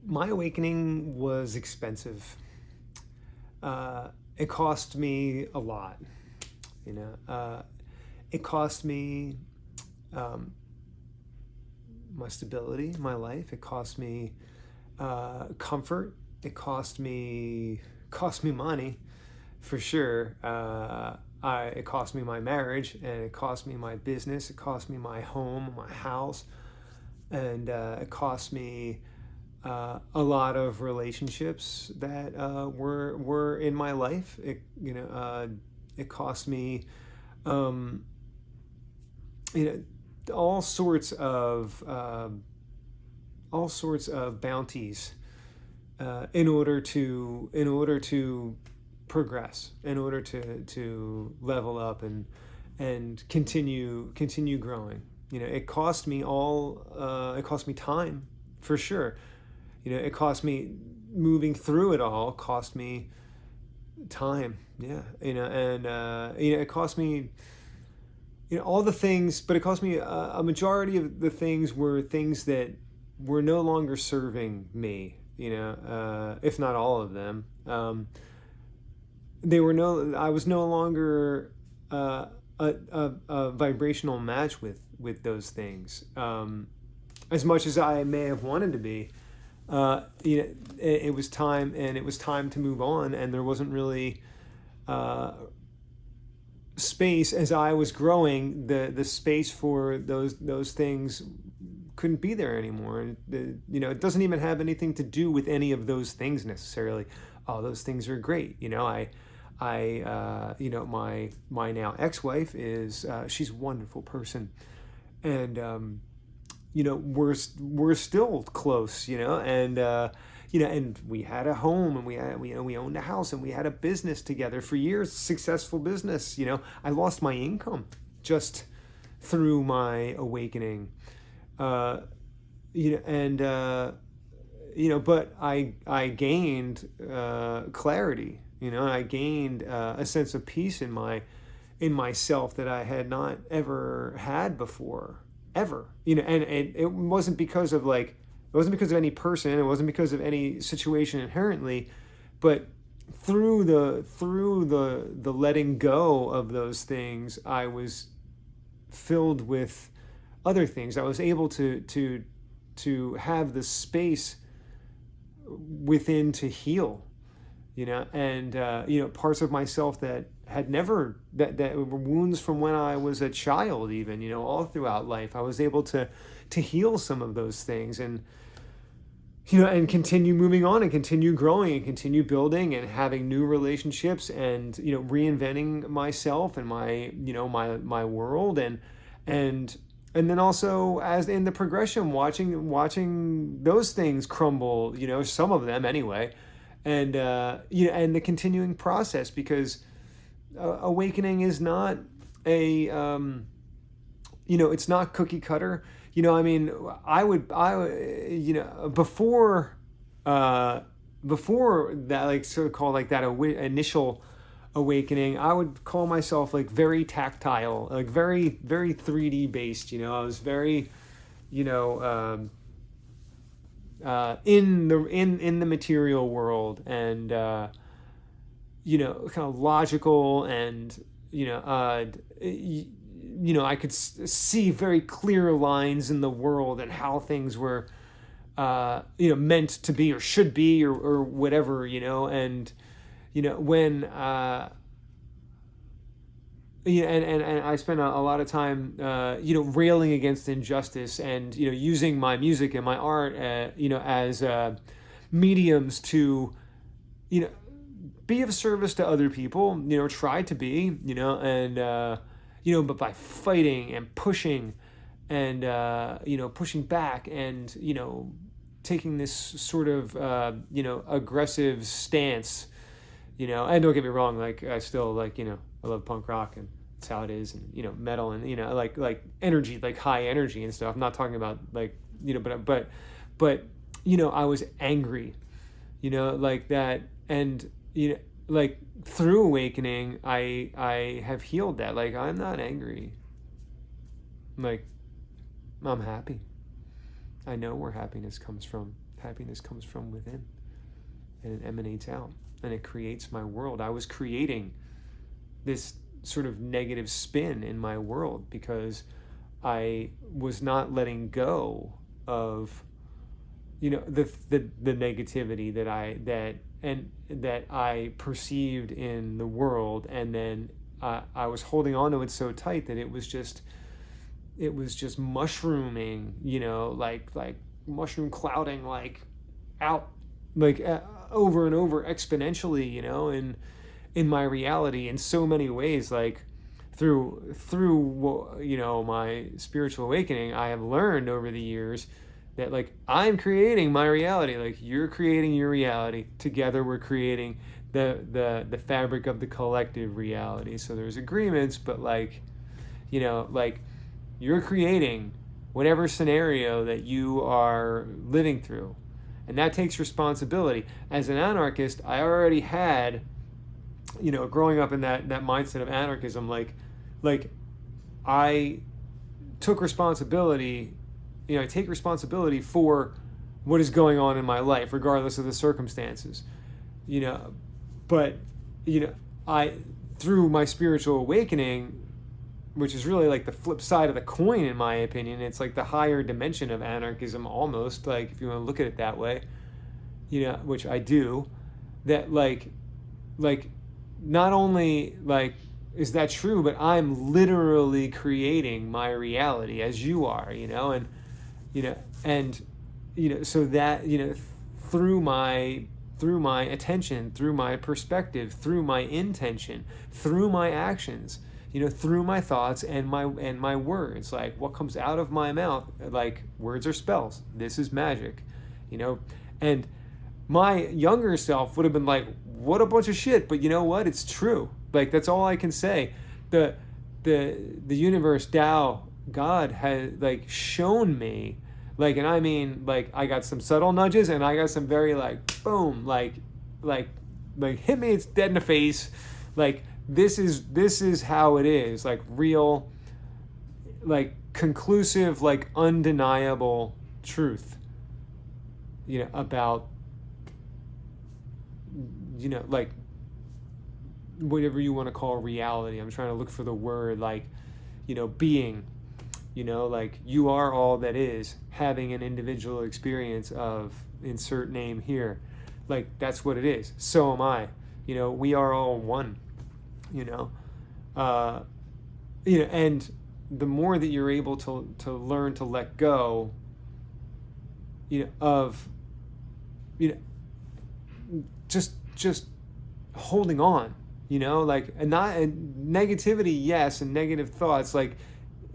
My awakening was expensive. It cost me a lot, you know. It cost me um, my stability, my life. It cost me comfort. It cost me money, for sure. It cost me my marriage, and it cost me my business. It cost me my home, my house, and it cost me a lot of relationships that were in my life. It cost me, um, you know, all sorts of bounties in order to progress, in order to level up and continue growing. It cost me time, for sure. It cost me moving through it all, cost me time. Yeah. And it cost me all the things, but it cost me a majority of the things were things that were no longer serving me, if not all of them. I was no longer a vibrational match with those things, as much as I may have wanted to be. It was time, and it was time to move on, and there wasn't really space. As I was growing, the space for those things couldn't be there anymore. And it doesn't even have anything to do with any of those things necessarily. Oh, those things are great. My now ex-wife is she's a wonderful person, and we're still close, and we had a home, and we owned a house, and we had a business together for years, successful business. I lost my income just through my awakening, but I gained clarity, and I gained a sense of peace in myself that I had not ever had before, ever. And it wasn't because of any person, it wasn't because of any situation inherently, but through the letting go of those things, I was filled with other things. I was able to have the space within to heal, and parts of myself that had never, that were wounds from when I was a child, even, all throughout life. I was able to heal some of those things, and and continue moving on, and continue growing, and continue building, and having new relationships, and reinventing myself and my world, and then also, as in the progression, watching those things crumble, some of them anyway, and and the continuing process, because awakening is not it's not cookie cutter. I mean, before that, like, sort of called, like, that initial awakening, I would call myself, like, very tactile, like, very, very 3D based. I was very, in the material world, and kind of logical, and I could see very clear lines in the world, and how things were meant to be, or should be, or whatever, and when and I spent a lot of time railing against injustice, and using my music and my art as mediums to be of service to other people, try to be, and but by fighting and pushing, and pushing back, and taking this sort of aggressive stance, and don't get me wrong, like, I still, like, I love punk rock, and it's how it is, and metal, and like energy, like high energy and stuff. I'm not talking about, like, but I was angry, like that, and like, through awakening, I have healed that. Like, I'm not angry, like, I'm happy, I know where happiness comes from. Happiness comes from within, and it emanates out, and it creates my world. I was creating this sort of negative spin in my world because I was not letting go of, the negativity that I perceived in the world, and then I was holding on to it so tight that it was just mushrooming, like mushroom clouding, like out, like over and over exponentially, in my reality in so many ways. Like through my spiritual awakening, I have learned over the years that, like, I'm creating my reality, like you're creating your reality. Together we're creating the fabric of the collective reality. So there's agreements, but like you're creating whatever scenario that you are living through, and that takes responsibility. As an anarchist, I already had, growing up in that mindset of anarchism, like I took responsibility. I take responsibility for what is going on in my life, regardless of the circumstances. But I, through my spiritual awakening, which is really like the flip side of the coin, in my opinion, it's like the higher dimension of anarchism, almost, like, if you want to look at it that way, which I do, that like not only like is that true, but I'm literally creating my reality as you are, and so that, through my attention, through my perspective, through my intention, through my actions, through my thoughts and my words, like what comes out of my mouth, like words are spells. This is magic, and my younger self would have been like, what a bunch of shit. But you know what? It's true. Like, that's all I can say. The universe, Tao, God has like shown me, like, and I mean, like, I got some subtle nudges and I got some very like boom, like hit me, it's dead in the face. Like, this is how it is, like real, like conclusive, like undeniable truth, about, like whatever you want to call reality. I'm trying to look for the word, like, being, like you are all that is, having an individual experience of insert name here. Like, that's what it is. So am I. We are all one, and the more that you're able to learn to let go, of, just holding on, like, and not, and negativity, yes, and negative thoughts, like,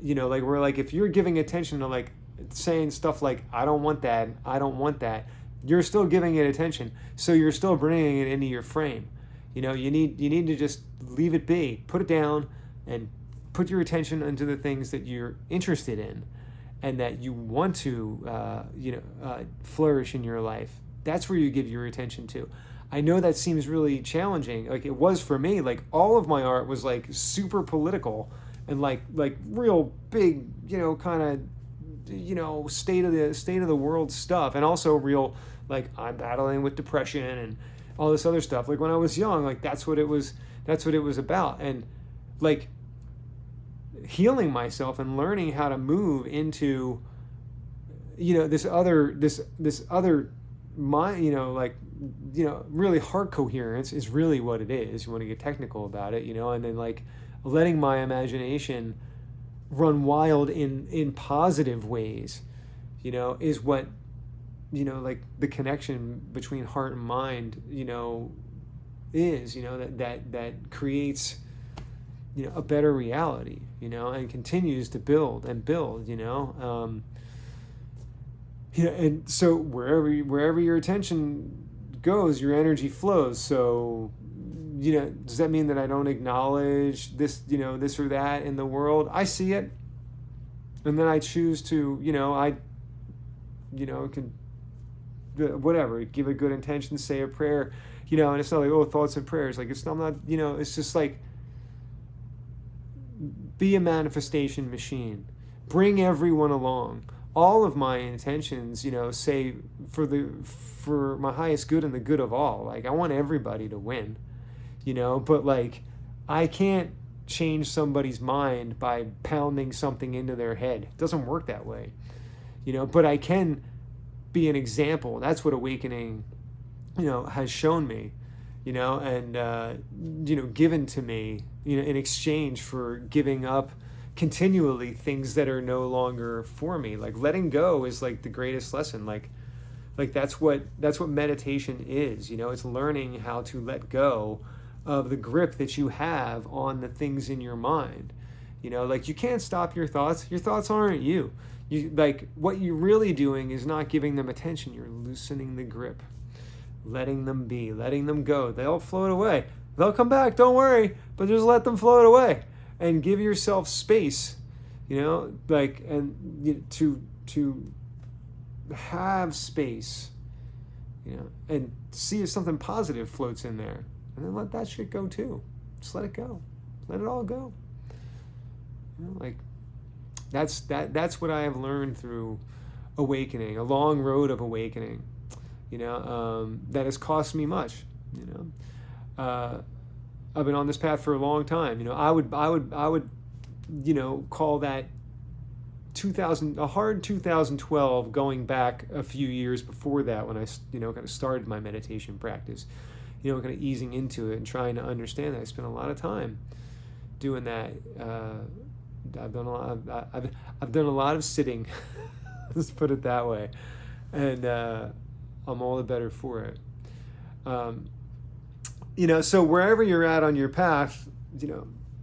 like, we're like, if you're giving attention to, like, saying stuff like, I don't want that, you're still giving it attention, so you're still bringing it into your frame. You need to just leave it be, put it down, and put your attention into the things that you're interested in and that you want to flourish in your life. That's where you give your attention to. I know that seems really challenging, like it was for me. Like, all of my art was like super political and like real big, kind of, state of the world stuff, and also real, like, I'm battling with depression and all this other stuff. Like, when I was young, like, that's what it was about. And like healing myself and learning how to move into, this other mind, really heart coherence is really what it is. You want to get technical about it, and then like letting my imagination run wild in positive ways, is what, like the connection between heart and mind, is, that creates, a better reality, and continues to build and build, and so wherever your attention goes, your energy flows. So, does that mean that I don't acknowledge this, this or that in the world? I see it, and then I choose to, can, whatever, give a good intention, say a prayer, and it's not like, oh, thoughts and prayers. Like, it's not, it's just like, be a manifestation machine. Bring everyone along. all of my intentions, say for my highest good and the good of all. Like, I want everybody to win, but like, I can't change somebody's mind by pounding something into their head. It doesn't work that way, but I can be an example. That's what awakening, has shown me, and, given to me, in exchange for giving up continually things that are no longer for me. Like, letting go is like the greatest lesson. Like that's what meditation is. It's learning how to let go of the grip that you have on the things in your mind. Like, you can't stop your thoughts. Your thoughts aren't you. Like, what you're really doing is not giving them attention. You're loosening the grip, letting them be, letting them go. They'll float away. They'll come back, don't worry, but just let them float away and give yourself space, like, and to have space, and see if something positive floats in there, and then let that shit go too. Just let it go. Let it all go. Like, that's what I have learned through awakening, a long road of awakening, that has cost me much, I've been on this path for a long time. I would call that a hard 2012, going back a few years before that, when I, kind of started my meditation practice, kind of easing into it and trying to understand that. I spent a lot of time doing that. I've done a lot of sitting, let's put it that way, and I'm all the better for it. So wherever you're at on your path,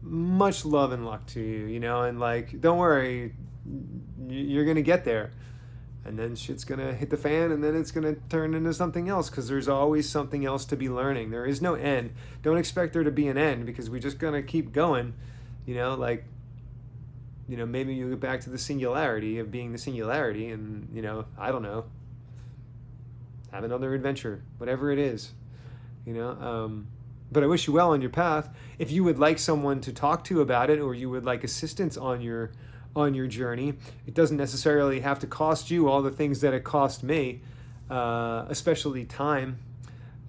much love and luck to you, and like, don't worry, you're going to get there, and then shit's going to hit the fan, and then it's going to turn into something else, because there's always something else to be learning. There is no end. Don't expect there to be an end, because we're just going to keep going, like, maybe you get back to the singularity of being the singularity, and, I don't know, have another adventure, whatever it is. But I wish you well on your path. If you would like someone to talk to about it, or you would like assistance on your journey, it doesn't necessarily have to cost you all the things that it cost me, especially time,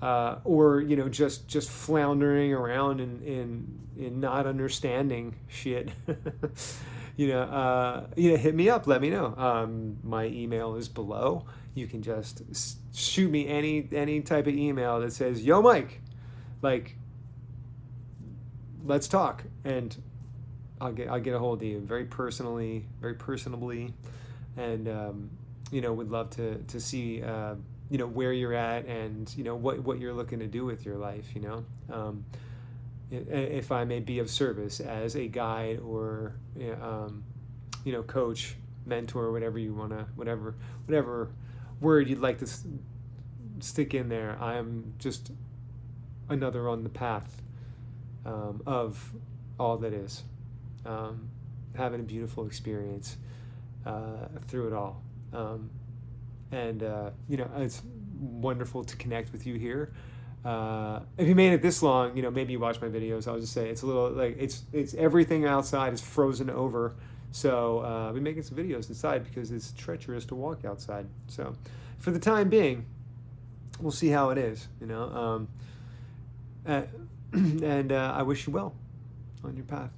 or just floundering around in not understanding shit. Hit me up. Let me know. My email is below. You can just shoot me any type of email that says, "Yo, Mike, like, let's talk," and I'll get a hold of you very personally, very personably, and would love to see where you're at, and what you're looking to do with your life. If I may be of service as a guide, or coach, mentor, whatever you wanna, whatever word you'd like to stick in there. I am just another on the path of all that is, having a beautiful experience through it all, and it's wonderful to connect with you here. If you made it this long, maybe you watch my videos. I'll just say it's a little like it's everything outside is frozen over. So I've been making some videos inside because it's treacherous to walk outside. So for the time being, we'll see how it is, and I wish you well on your path.